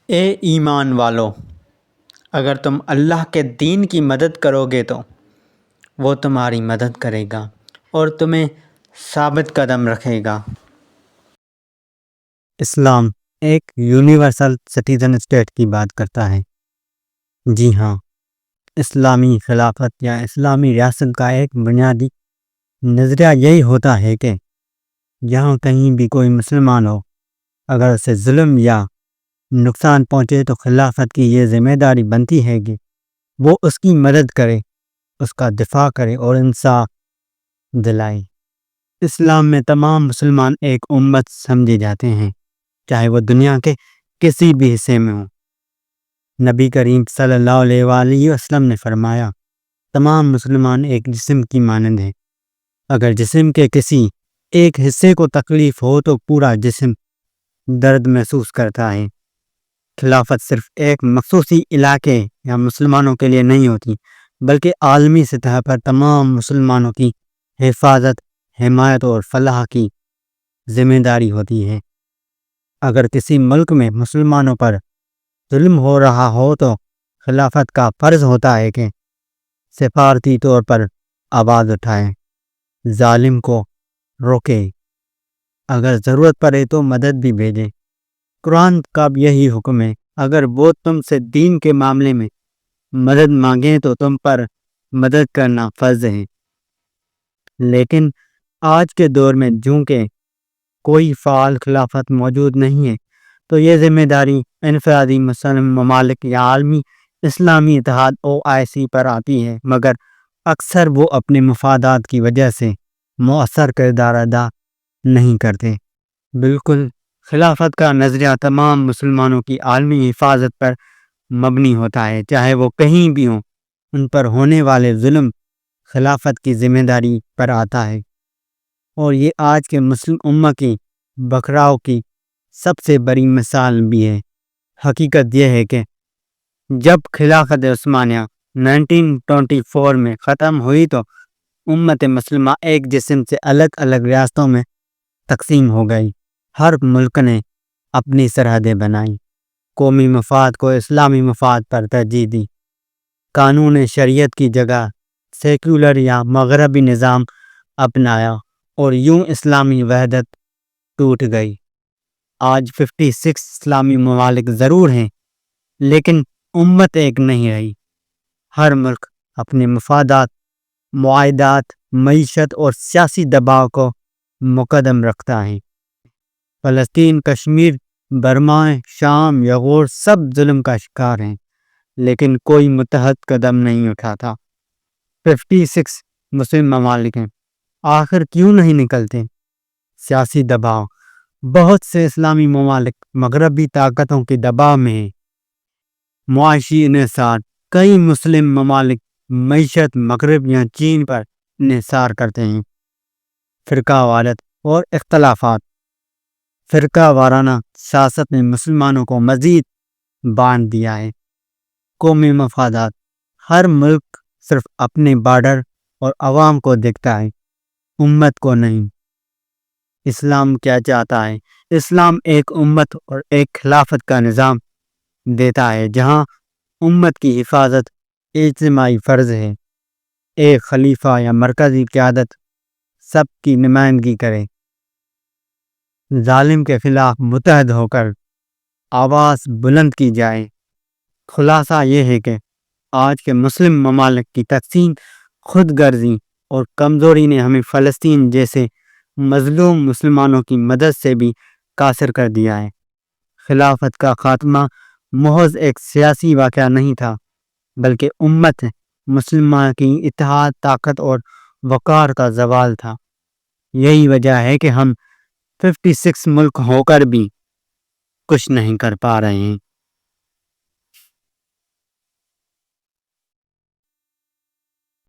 اے ایمان والو، اگر تم اللہ کے دین کی مدد کرو گے تو وہ تمہاری مدد کرے گا اور تمہیں ثابت قدم رکھے گا۔ اسلام ایک یونیورسل سٹیزن اسٹیٹ کی بات کرتا ہے۔ جی ہاں، اسلامی خلافت یا اسلامی ریاست کا ایک بنیادی نظریہ یہی ہوتا ہے کہ جہاں کہیں بھی کوئی مسلمان ہو، اگر اسے ظلم یا نقصان پہنچے تو خلافت کی یہ ذمہ داری بنتی ہے کہ وہ اس کی مدد کرے، اس کا دفاع کرے اور انصاف دلائے۔ اسلام میں تمام مسلمان ایک امت سمجھے جاتے ہیں، چاہے وہ دنیا کے کسی بھی حصے میں ہوں۔ نبی کریم صلی اللہ علیہ وآلہ وسلم نے فرمایا، تمام مسلمان ایک جسم کی مانند ہیں۔ اگر جسم کے کسی ایک حصے کو تکلیف ہو تو پورا جسم درد محسوس کرتا ہے۔ خلافت صرف ایک مخصوصی علاقے یا مسلمانوں کے لیے نہیں ہوتی، بلکہ عالمی سطح پر تمام مسلمانوں کی حفاظت، حمایت اور فلاح کی ذمہ داری ہوتی ہے۔ اگر کسی ملک میں مسلمانوں پر ظلم ہو رہا ہو تو خلافت کا فرض ہوتا ہے کہ سفارتی طور پر آواز اٹھائے، ظالم کو روکے، اگر ضرورت پڑے تو مدد بھی بھیجے۔ قرآن کا بھی یہی حکم ہے، اگر وہ تم سے دین کے معاملے میں مدد مانگیں تو تم پر مدد کرنا فرض ہے۔ لیکن آج کے دور میں چونکہ کوئی فعال خلافت موجود نہیں ہے تو یہ ذمہ داری انفرادی مسلم ممالک یا عالمی اسلامی اتحاد OIC پر آتی ہے، مگر اکثر وہ اپنے مفادات کی وجہ سے مؤثر کردار ادا نہیں کرتے۔ بالکل، خلافت کا نظریہ تمام مسلمانوں کی عالمی حفاظت پر مبنی ہوتا ہے، چاہے وہ کہیں بھی ہوں۔ ان پر ہونے والے ظلم خلافت کی ذمہ داری پر آتا ہے، اور یہ آج کے مسلم امت کی بکھراؤ کی سب سے بڑی مثال بھی ہے۔ حقیقت یہ ہے کہ جب خلافت عثمانیہ 1924 میں ختم ہوئی تو امت مسلمہ ایک جسم سے الگ الگ ریاستوں میں تقسیم ہو گئی۔ ہر ملک نے اپنی سرحدیں بنائیں، قومی مفاد کو اسلامی مفاد پر ترجیح دی، قانون شریعت کی جگہ سیکولر یا مغربی نظام اپنایا، اور یوں اسلامی وحدت ٹوٹ گئی۔ آج 56 اسلامی ممالک ضرور ہیں، لیکن امت ایک نہیں رہی۔ ہر ملک اپنے مفادات، معاہدات، معیشت اور سیاسی دباؤ کو مقدم رکھتا ہے۔ فلسطین، کشمیر، برما، شام، یغور سب ظلم کا شکار ہیں، لیکن کوئی متحد قدم نہیں اٹھاتا۔ 56 مسلم ممالک ہیں، آخر کیوں نہیں نکلتے؟ سیاسی دباؤ۔ بہت سے اسلامی ممالک مغربی طاقتوں کے دباؤ میں ہیں۔ معاشی انحصار۔ کئی مسلم ممالک معیشت مغرب یا چین پر انحصار کرتے ہیں۔ فرقہ وارت اور اختلافات۔ فرقہ وارانہ سیاست نے مسلمانوں کو مزید باندھ دیا ہے۔ قومی مفادات۔ ہر ملک صرف اپنے بارڈر اور عوام کو دیکھتا ہے، امت کو نہیں۔ اسلام کیا چاہتا ہے؟ اسلام ایک امت اور ایک خلافت کا نظام دیتا ہے جہاں امت کی حفاظت اجتماعی فرض ہے۔ ایک خلیفہ یا مرکزی قیادت سب کی نمائندگی کرے، ظالم کے خلاف متحد ہو کر آواز بلند کی جائے۔ خلاصہ یہ ہے کہ آج کے مسلم ممالک کی تقسیم، خود غرضی اور کمزوری نے ہمیں فلسطین جیسے مظلوم مسلمانوں کی مدد سے بھی قاصر کر دیا ہے۔ خلافت کا خاتمہ محض ایک سیاسی واقعہ نہیں تھا، بلکہ امت مسلمہ کی اتحاد، طاقت اور وقار کا زوال تھا۔ یہی وجہ ہے کہ ہم 56 ملک ہو کر بھی کچھ نہیں کر پا رہے ہیں۔